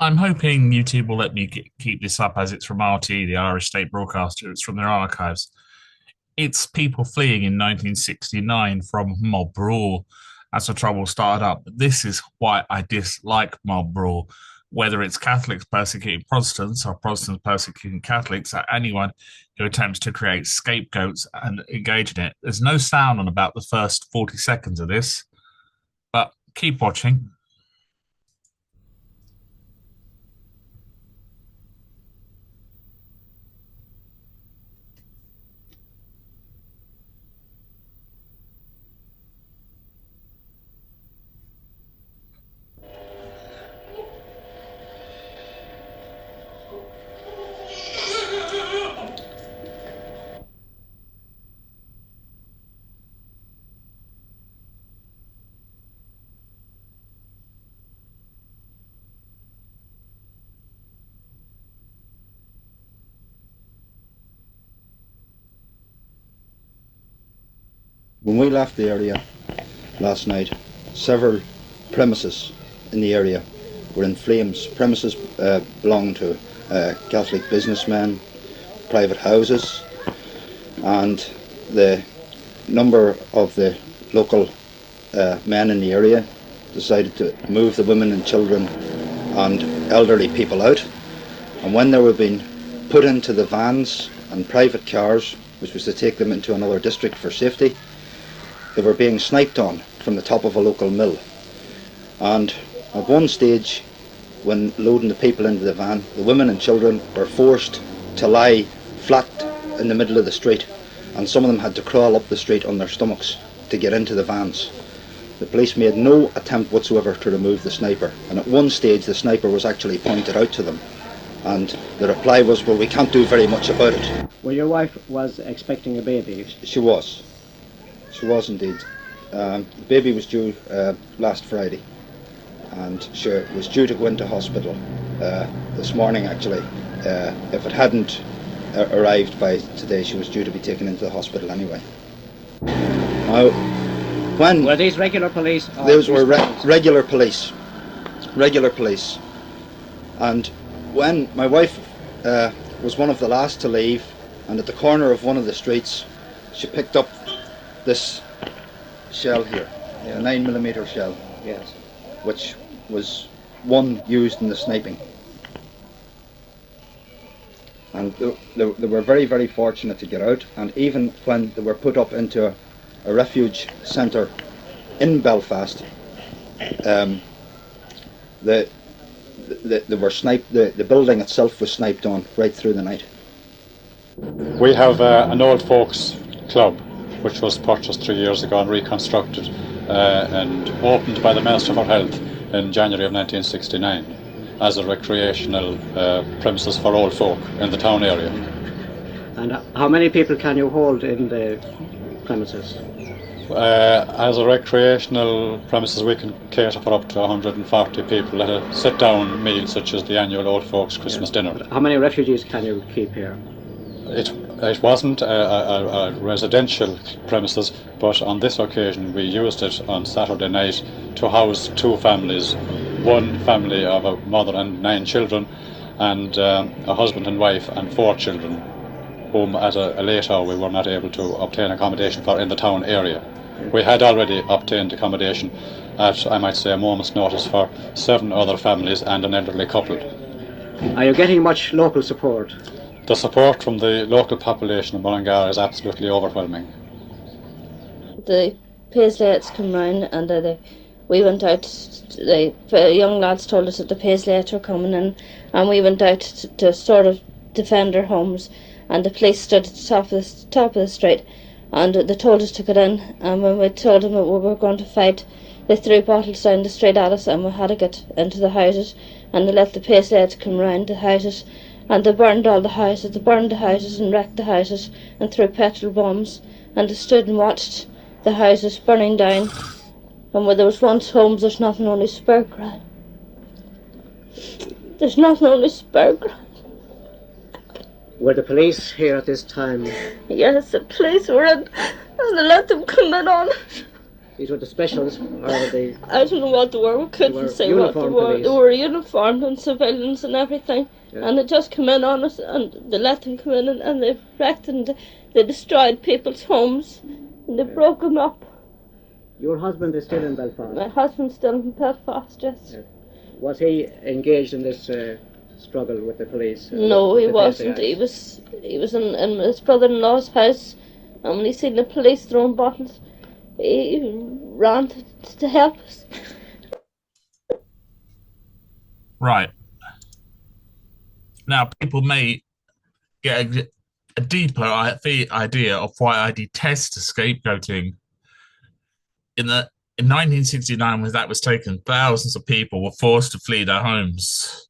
I'm hoping YouTube will let me keep this up as it's from RT, the Irish state broadcaster. It's from their archives. It's people fleeing in 1969 from mob rule as the trouble started up. This is why I dislike mob rule. Whether it's Catholics persecuting Protestants or Protestants persecuting Catholics, or anyone who attempts to create scapegoats and engage in it. There's no sound on about the first 40 seconds of this, but keep watching. When we left the area last night, several premises in the area were in flames. Premises belonged to Catholic businessmen, private houses, and the number of the local men in the area decided to move the women and children and elderly people out. And when they were being put into the vans and private cars, which was to take them into another district for safety, they were being sniped on from the top of a local mill. And at one stage, when loading the people into the van, the women and children were forced to lie flat in the middle of the street, and some of them had to crawl up the street on their stomachs to get into the vans. The police made no attempt whatsoever to remove the sniper, and at one stage the sniper was actually pointed out to them, and the reply was, well, we can't do very much about it. Well, your wife was expecting a baby. She was. She was indeed. The baby was due last Friday, and she was due to go into hospital this morning actually. If it hadn't arrived by today, she was due to be taken into the hospital anyway. Now, when were these regular police? Those were regular police. Regular police. And when my wife was one of the last to leave, and at the corner of one of the streets, she picked up this shell here, a 9mm shell, yes, which was one used in the sniping. And they were very, very fortunate to get out, and even when they were put up into a refuge centre in Belfast, they were sniped. The building itself was sniped on right through the night. We have an old folks club which was purchased 3 years ago and reconstructed and opened by the Minister for Health in January of 1969 as a recreational premises for old folk in the town area. And how many people can you hold in the premises? As a recreational premises, we can cater for up to 140 people at a sit-down meal such as the annual Old Folks Christmas dinner. How many refugees can you keep here? It wasn't a residential premises, but on this occasion we used it on Saturday night to house two families, one family of a mother and 9 children, and a husband and wife and 4 children, whom at a late hour we were not able to obtain accommodation for in the town area. We had already obtained accommodation at, I might say, a moment's notice for 7 other families and an elderly couple. Are you getting much local support? The support from the local population of Mullingar is absolutely overwhelming. The Paisleys come round and we went out. The young lads told us that the Paisleys were coming in, and we went out to sort of defend our homes. And the police stood at the top of the street, and they told us to get in. And when we told them that we were going to fight, they threw bottles down the street at us, and we had to get into the houses. And they let the Paisleys come round the houses. And they burned all the houses. They burned the houses and wrecked the houses and threw petrol bombs. And they stood and watched the houses burning down. And where there was once homes, there's nothing, only spare ground. There's nothing, only spare ground. Were the police here at this time? Yes, the police were in, and they let them come in on. These were the specials, or the... I don't know what they were. We couldn't say what they were. Police. They were uniformed and civilians and everything. Yeah. And they just come in on us, and they let them come in, and they wrecked and they destroyed people's homes, and they broke them up. Your husband is still in Belfast? My husband's still in Belfast, yes. Yeah. Was he engaged in this struggle with the police? No, he wasn't. He was in his brother-in-law's house, and when he seen the police throwing bottles, he ran to help us. Right. Now, people may get a deeper idea of why I detest scapegoating. In 1969, when that was taken, thousands of people were forced to flee their homes.